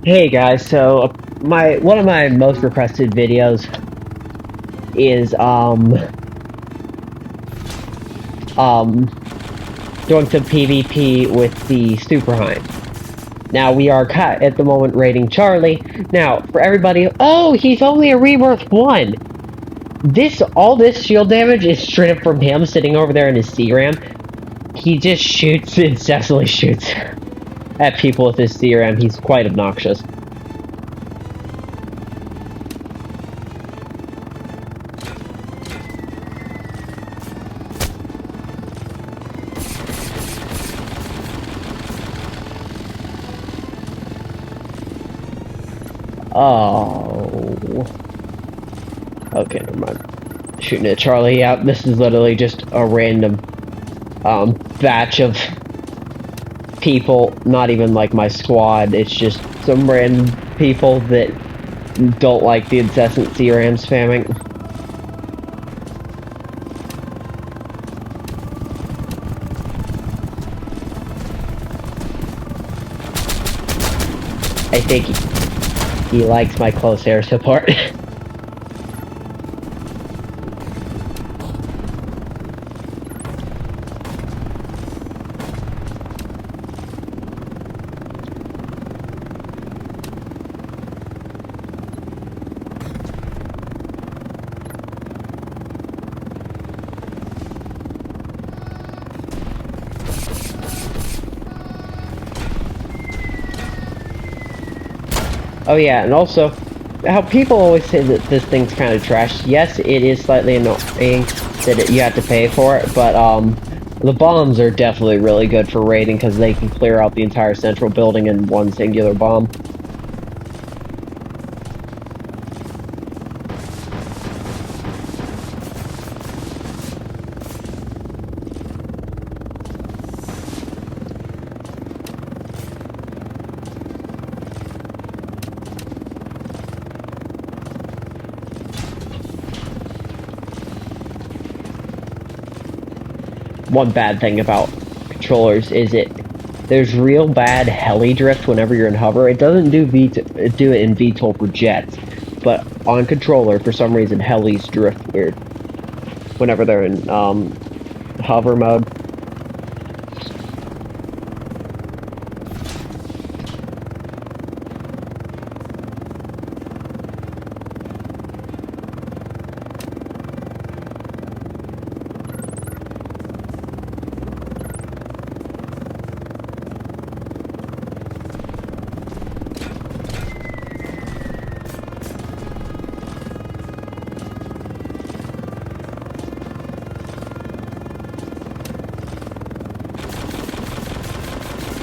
Hey guys, so one of my most requested videos is doing some PvP with the Superhind. Now we are at the moment raiding Charlie. Now for everybody, oh, he's only a Rebirth 1. All this shield damage is straight up from him sitting over there in his C-Ram. He just shoots, incessantly shoots at people with his C-Ram. He's quite obnoxious. Oh. Okay, never mind. Shooting at Charlie. Yeah, this is literally just a random batch of people, not even like my squad. It's just some random people that don't like the incessant CRM spamming. I think he likes my close air support. Oh yeah, and also, how people always say that this thing's kind of trash. Yes, it is slightly annoying that you have to pay for it, but the bombs are definitely really good for raiding because they can clear out the entire central building in one singular bomb. One bad thing about controllers is there's real bad heli drift whenever you're in hover. It doesn't do it in VTOL for jets, but on controller for some reason helis drift weird whenever they're in hover mode.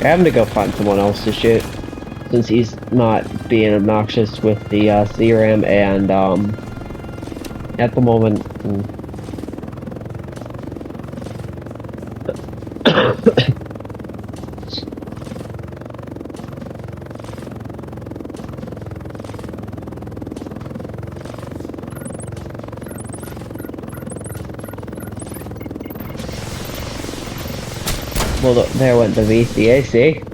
I have to go find someone else to shoot, since he's not being obnoxious with the CRM, and at the moment... Well, look, there went the VCAC.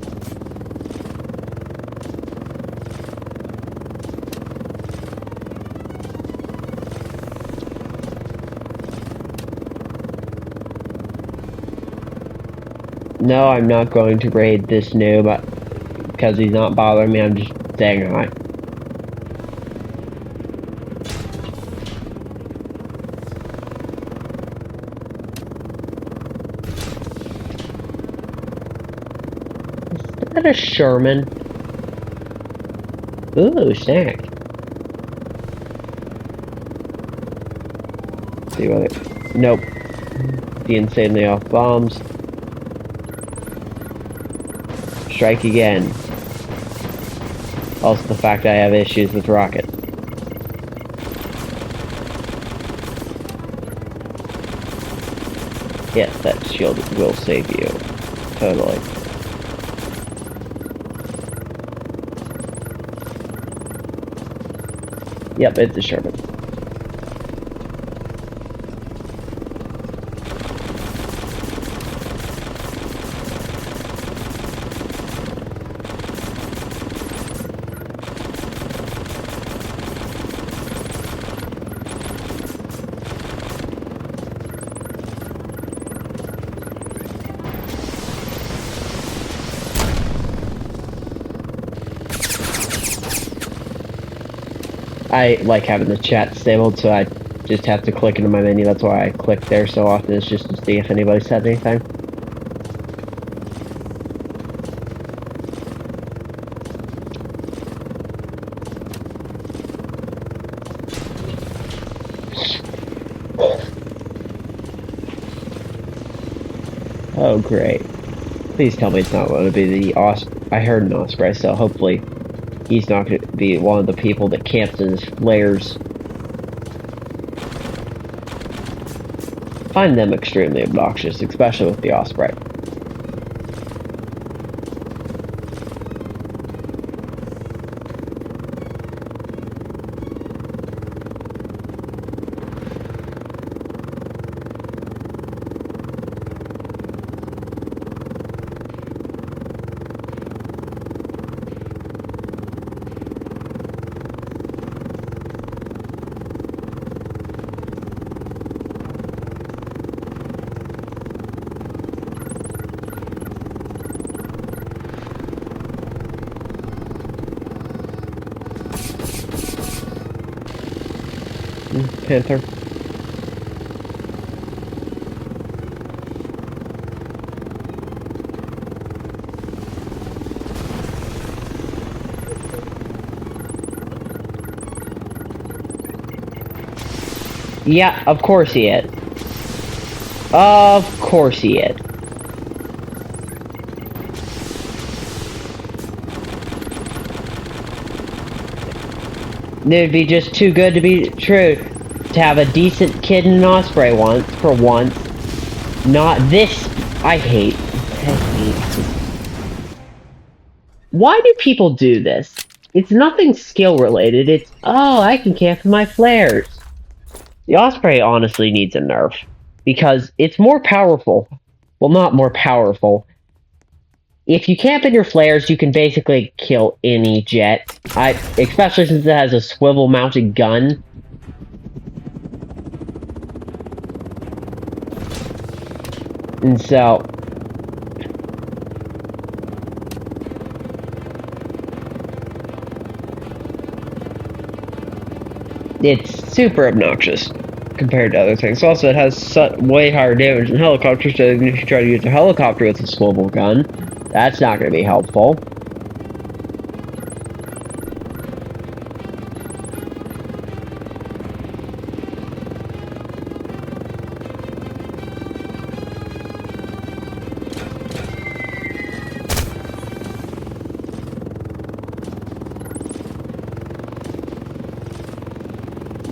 No, I'm not going to raid this noob, because he's not bothering me, I'm just saying hi. Is that a Sherman? Ooh, snack. See what it... Nope. The insanely off bombs. Strike again. Also the fact I have issues with rocket. Yes, that shield will save you. Totally. Yep, it's a Sherman. I like having the chat disabled, so I just have to click into my menu. That's why I click there so often, is just to see if anybody said anything. Oh, great. Please tell me it's not going to be the I heard an Osprey, so hopefully he's not going to be one of the people that camps in his flares. Find them extremely obnoxious, especially with the Osprey. Panther. Yeah, of course he is. Of course he is. It'd be just too good to be true to have a decent kid in an Osprey for once. Not this. I hate. Why do people do this? It's nothing skill related. It's, oh, I can camp in my flares. The Osprey honestly needs a nerf because it's more powerful. Well, not more powerful. If you camp in your flares, you can basically kill any jet. Especially since it has a swivel-mounted gun. And so... it's super obnoxious compared to other things. Also, it has way higher damage than helicopters, so even if you try to use a helicopter with a swivel gun, that's not going to be helpful.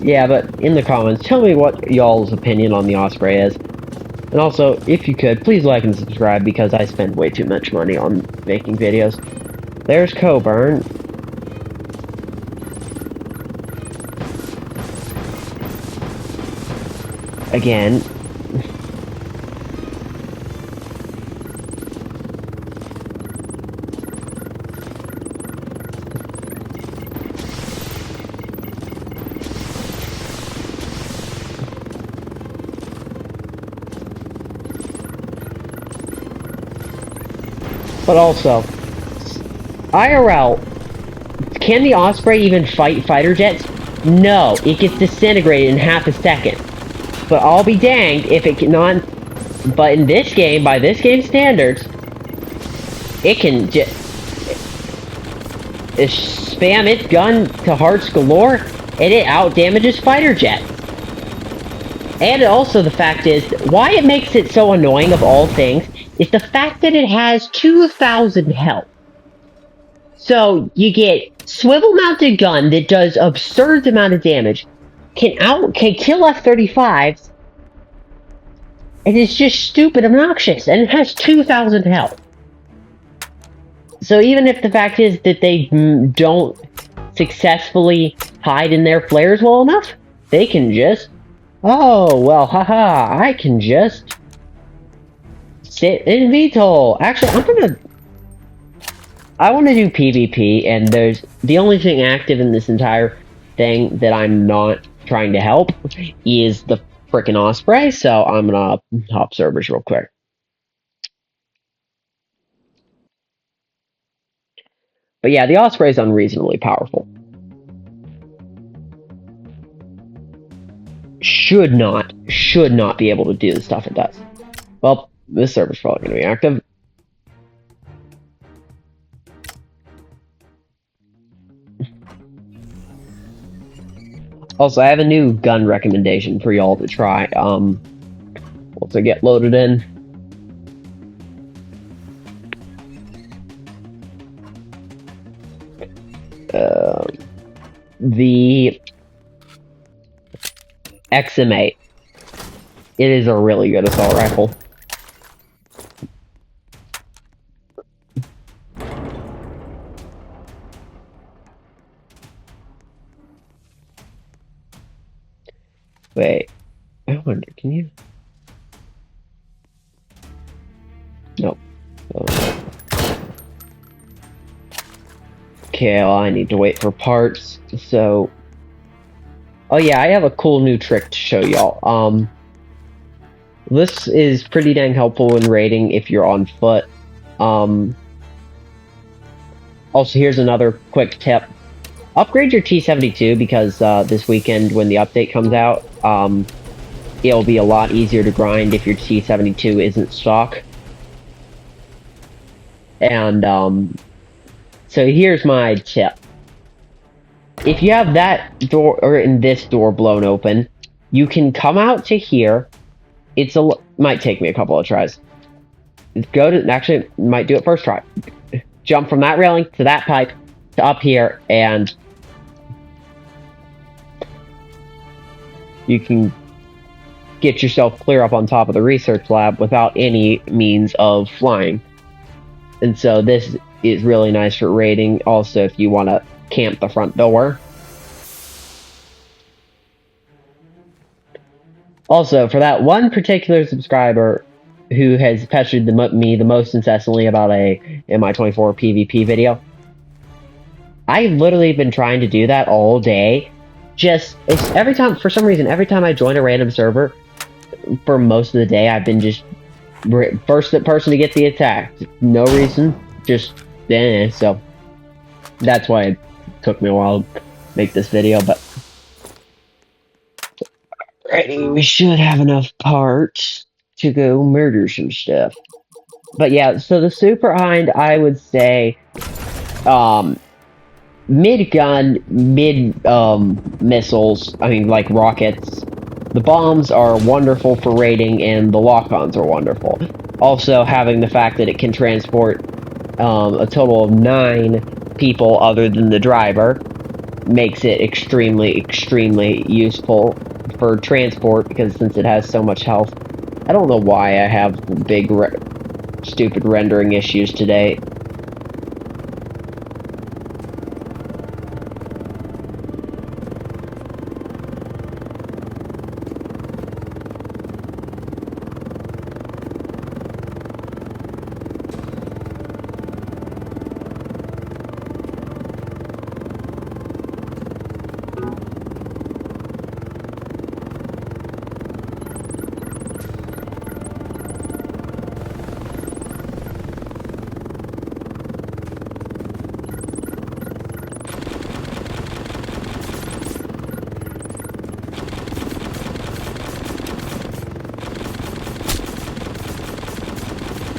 Yeah, but in the comments, tell me what y'all's opinion on the Osprey is. And also, if you could, please like and subscribe because I spend way too much money on making videos. There's Coburn. Again. But also, IRL, can the Osprey even fight fighter jets? No, it gets disintegrated in half a second. But I'll be danged if it cannot. But in this game, by this game's standards, it can just spam its gun to hearts galore, and it out damages fighter jets. And also the fact is, why it makes it so annoying of all things, is the fact that it has 2,000 health. So you get swivel-mounted gun that does absurd amount of damage, can kill F-35s, and it's just stupid obnoxious, and it has 2,000 health. So even if the fact is that they don't successfully hide in their flares well enough, they can just, oh, well, haha, I can just sit in VTOL. Actually, I want to do PvP, and there's the only thing active in this entire thing that I'm not trying to help is the frickin' Osprey, so I'm gonna hop servers real quick. But yeah, the Osprey is unreasonably powerful. should not be able to do the stuff it does. Well, this server's probably going to be active. Also, I have a new gun recommendation for y'all to try. Once I get loaded in. The XM8. It is a really good assault rifle. Wait, I wonder, can you? Nope. Oh. Okay, well, I need to wait for parts, so... Oh yeah, I have a cool new trick to show y'all. This is pretty dang helpful in raiding if you're on foot. Also, here's another quick tip. Upgrade your T72 because this weekend when the update comes out, it'll be a lot easier to grind if your T72 isn't stock. And, so here's my tip. If you have that door, or in this door blown open, you can come out to here. Might take me a couple of tries. Actually, might do it first try. Jump from that railing to that pipe to up here, and you can get yourself clear up on top of the research lab without any means of flying. And so this is really nice for raiding. Also, if you want to camp the front door. Also, for that one particular subscriber who has pestered me the most incessantly about a MI24 PvP video, I've literally been trying to do that all day. For some reason, every time I join a random server, for most of the day, I've been just first person to get the attack. No reason, just so that's why it took me a while to make this video, but alrighty, we should have enough parts to go murder some stuff. But yeah, so the Superhind, I would say, mid-gun, missiles, I mean, like rockets. The bombs are wonderful for raiding, and the lock-ons are wonderful. Also, having the fact that it can transport a total of 9 people other than the driver makes it extremely, extremely useful for transport, because since it has so much health. I don't know why I have big, stupid rendering issues today.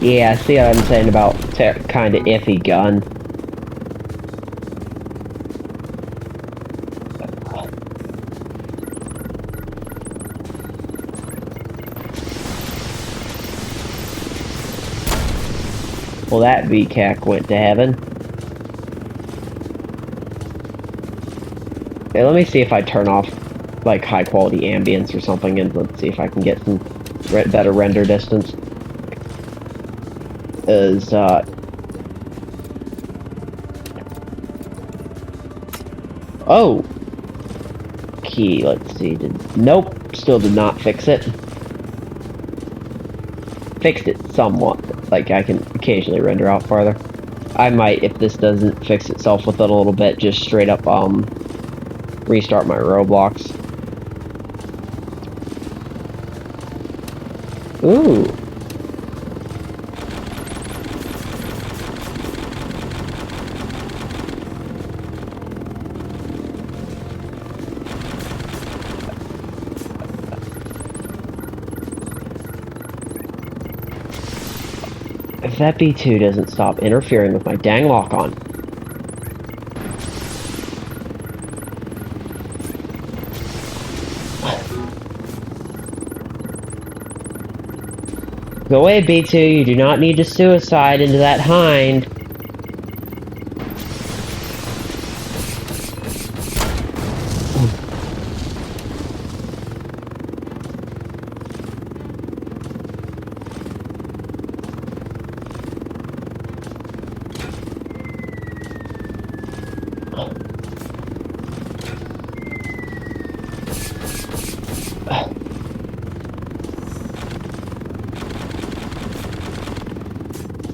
Yeah, see what I'm saying about kind of iffy gun. Well, that VCAC went to heaven. Okay, let me see if I turn off, like, high-quality ambience or something, and let's see if I can get some better render distance. Oh! Key, let's see, nope, still did not fix it. Fixed it somewhat, like I can occasionally render out farther. I might, if this doesn't fix itself with it a little bit, just straight up, restart my Roblox. Ooh! if that B2 doesn't stop interfering with my dang lock-on. Go away, B2, you do not need to suicide into that hind.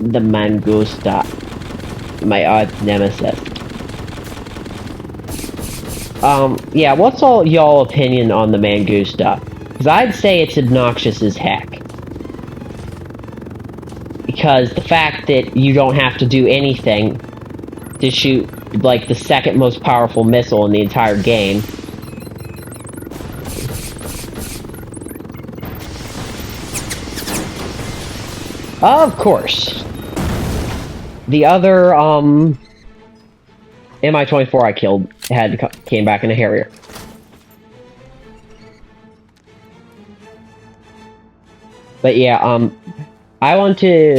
The Mangusta, my arch nemesis. Yeah, what's all y'all opinion on the Mangusta? Because I'd say it's obnoxious as heck. Because the fact that you don't have to do anything to shoot, like, the second most powerful missile in the entire game. Of course. The other, Mi-24 I killed came back in a Harrier. But yeah, I want to,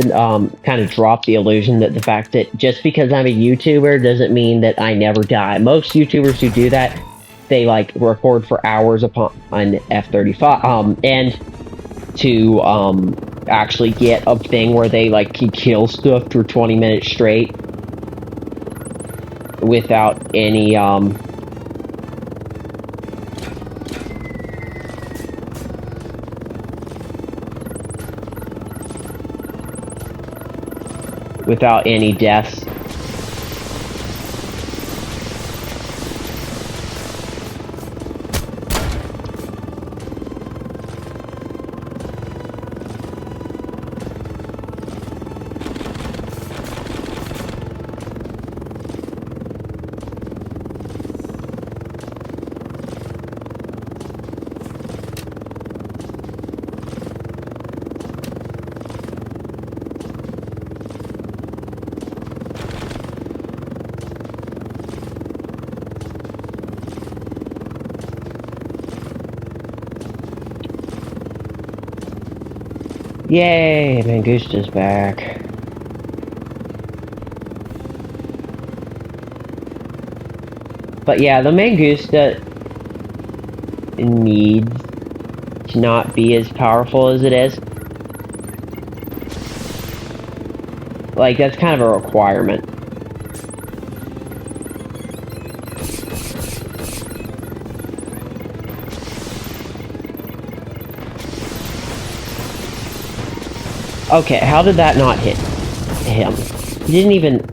kind of drop the illusion that the fact that just because I'm a YouTuber doesn't mean that I never die. Most YouTubers who do that, they, like, record for hours upon an F-35, and to, actually get a thing where they, like, can kill stuff for 20 minutes straight without any, without any deaths. Yay, Mangusta's back. But yeah, the Mangusta needs to not be as powerful as it is. Like, that's kind of a requirement. Okay, how did that not hit him? He didn't even...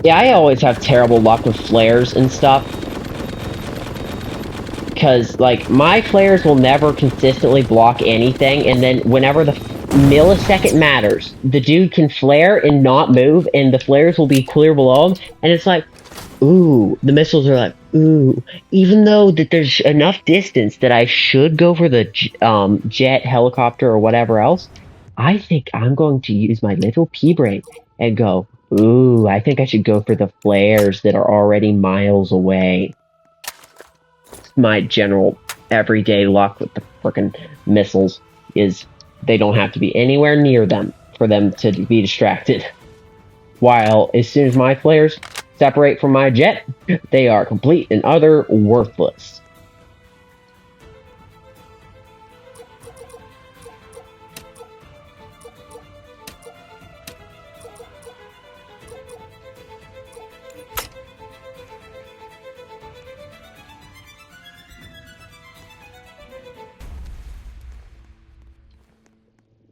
Yeah, I always have terrible luck with flares and stuff. Because, like, my flares will never consistently block anything, and then whenever the millisecond matters, the dude can flare and not move, and the flares will be clear below him, and it's like, ooh, the missiles are like, ooh, even though that there's enough distance that I should go for the jet, helicopter, or whatever else, I think I'm going to use my little pea-brain and go, ooh, I think I should go for the flares that are already miles away. My general everyday luck with the frickin' missiles is they don't have to be anywhere near them for them to be distracted. While, as soon as my flares separate from my jet, they are complete and utter worthless.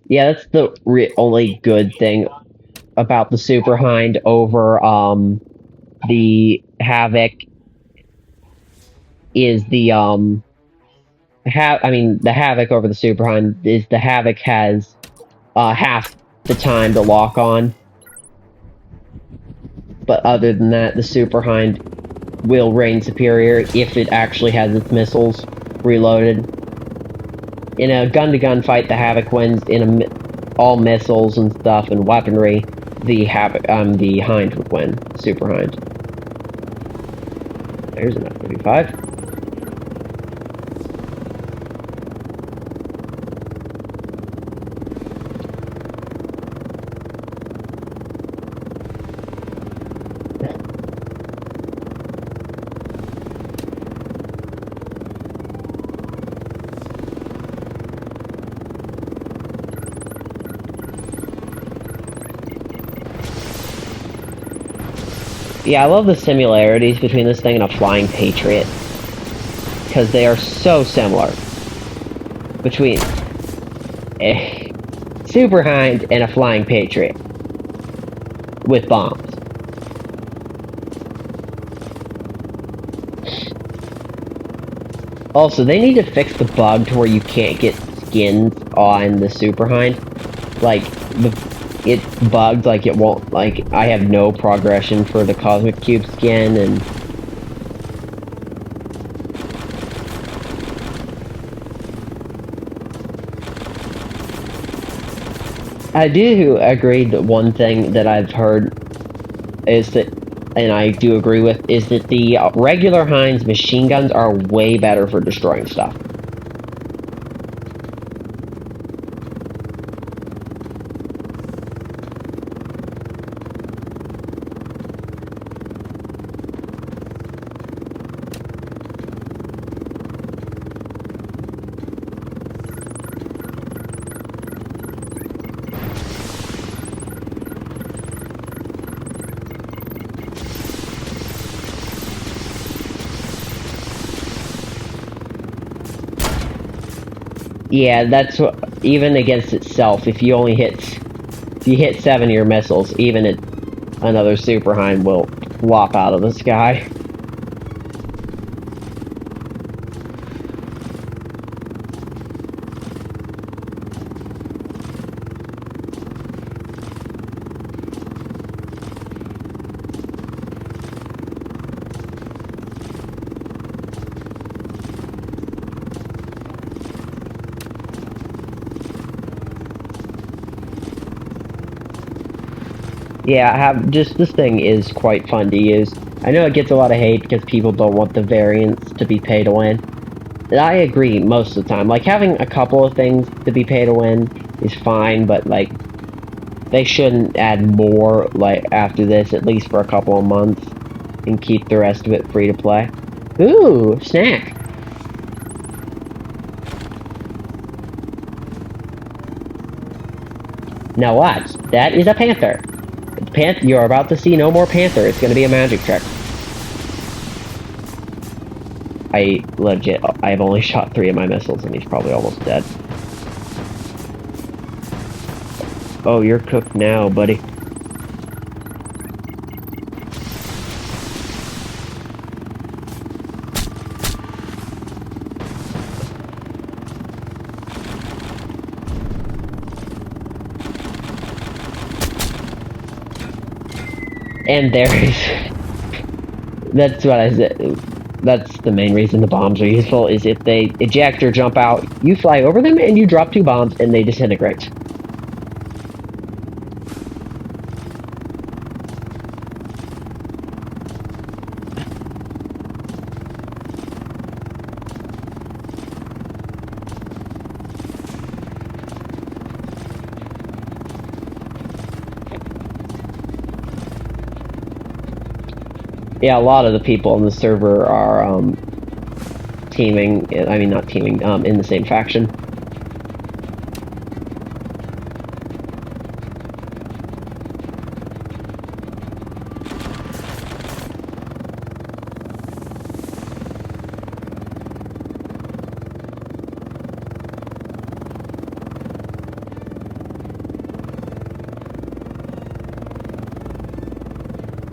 Yeah, that's the only good thing about the Superhind over, the Havoc is the, the Havoc over the Superhind is the Havoc has, half the time to lock on. But other than that, the Superhind will reign superior if it actually has its missiles reloaded. In a gun-to-gun fight, the Havoc wins. In all missiles and stuff and weaponry, the Hind would win. Super Hind. There's an F-35. Yeah, I love the similarities between this thing and a Flying Patriot. Because they are so similar. Between a Super Hind and a Flying Patriot. With bombs. Also, they need to fix the bug to where you can't get skins on the Super Hind. Like, it's bugged, like it won't, like, I have no progression for the Cosmic Cube skin, and I do agree that one thing that I've heard is that, and I do agree with, is that the regular Hind's machine guns are way better for destroying stuff. Yeah, that's what, even against itself, if you hit 7 of your missiles, even another Super Hind will flop out of the sky. Yeah, this thing is quite fun to use. I know it gets a lot of hate because people don't want the variants to be pay to win. And I agree most of the time. Like, having a couple of things to be pay to win is fine, but, like, they shouldn't add more, like, after this, at least for a couple of months, and keep the rest of it free to play. Ooh, snack! Now watch, that is a panther. You're about to see no more panther. It's gonna be a magic trick. I've only shot 3 of my missiles and he's probably almost dead. Oh, you're cooked now, buddy. And that's what I said. That's the main reason the bombs are useful, is if they eject or jump out, you fly over them and you drop 2 bombs and they disintegrate. Yeah, a lot of the people on the server are, teaming, I mean, not teaming, in the same faction.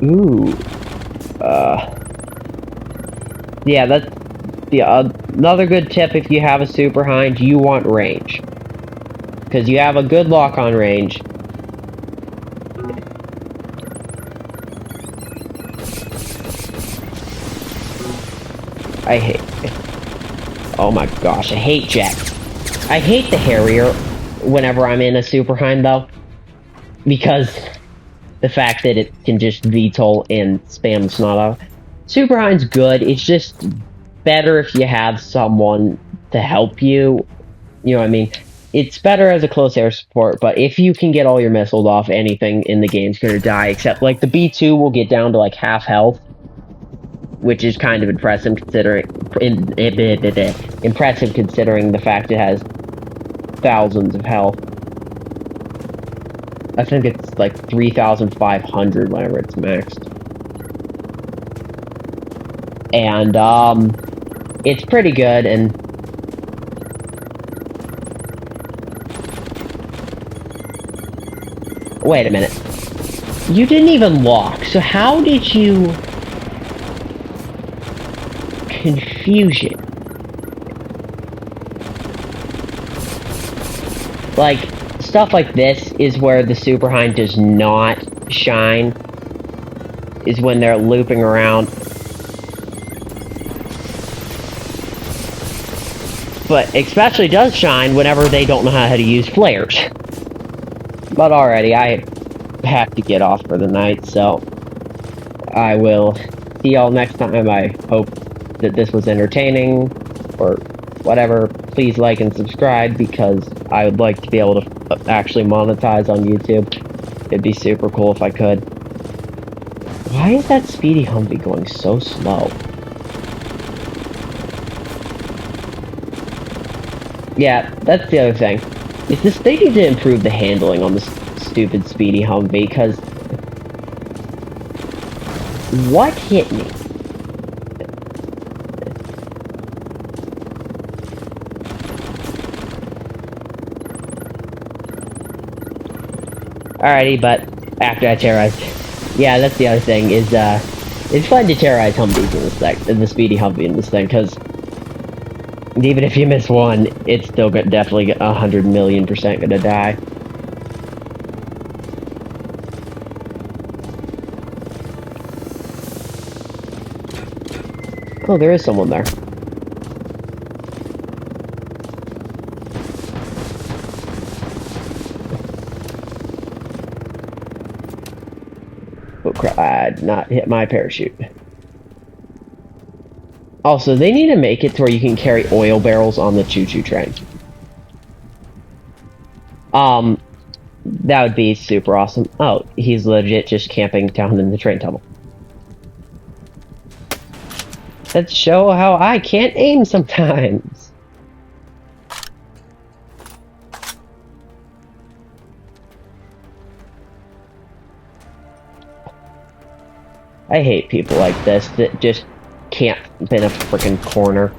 Ooh. Yeah, that's another good tip. If you have a Super Hind, you want range, because you have a good lock on range. I hate it. Oh my gosh, I hate jets. I hate the Harrier whenever I'm in a Superhind, though. Because the fact that it can just VTOL and spam the snot out. Superhind's good, it's just better if you have someone to help you. You know what I mean? It's better as a close air support, but if you can get all your missiles off, anything in the game's gonna die, except, like, the B2 will get down to, like, half health, which is kind of impressive considering impressive considering the fact it has thousands of health. I think it's like 3,500 whenever it's maxed. And it's pretty good. And wait a minute, you didn't even walk, so how did you? Confusion. Like, stuff like this is where the Superhind does not shine, is when they're looping around. But especially does shine whenever they don't know how to use flares. But already, I have to get off for the night, so I will see y'all next time. I hope that this was entertaining, or whatever. Please like and subscribe, because I would like to be able to actually monetize on YouTube. It'd be super cool if I could. Why is that speedy Humvee going so slow? Yeah, that's the other thing. Is this, they need to improve the handling on this stupid speedy Humvee, because what hit me? Alrighty, but after I terrorized, yeah, that's the other thing, is it's fun to terrorize Humvees in this thing, in the speedy Humvee in this thing, because even if you miss one, it's still definitely 100,000,000% gonna die. Oh, there is someone there. Oh crap, I did not hit my parachute. Also, they need to make it to where you can carry oil barrels on the choo-choo train. That would be super awesome. Oh, he's legit just camping down in the train tunnel. Let's show how I can't aim sometimes. I hate people like this that just camp in a freaking corner.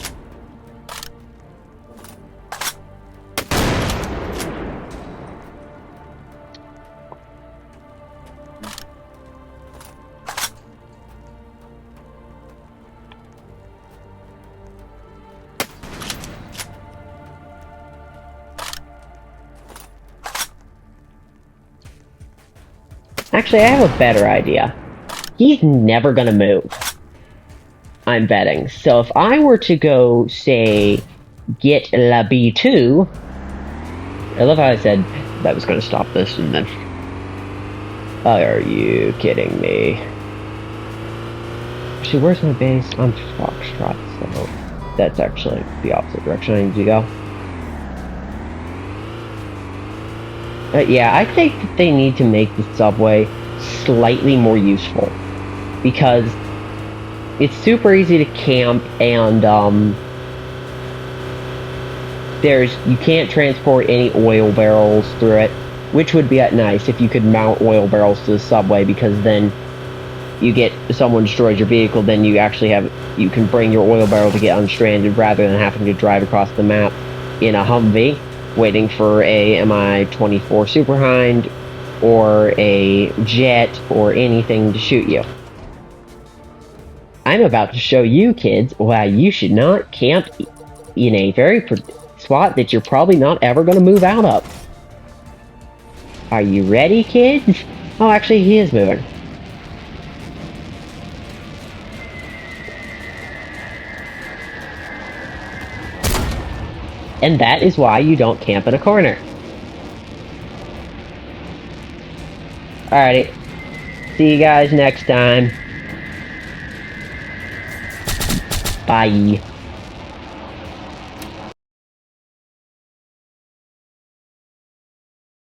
Actually, I have a better idea. He's never gonna move, I'm betting. So if I were to go, say, get La B2... I love how I said that was gonna stop this, and then... Are you kidding me? Actually, where's my base? I'm Foxtrot, so... That's actually the opposite direction I need to go. But yeah, I think that they need to make the subway slightly more useful, because it's super easy to camp, and you can't transport any oil barrels through it, which would be nice if you could mount oil barrels to the subway, because then you get, if someone destroys your vehicle, then you actually you can bring your oil barrel to get unstranded rather than having to drive across the map in a Humvee, waiting for a Mi-24 Superhind or a jet or anything to shoot you. I'm about to show you kids why you should not camp in a very spot that you're probably not ever going to move out of. Are you ready, kids? Oh, actually, he is moving. And that is why you don't camp in a corner. Alrighty. See you guys next time. Bye.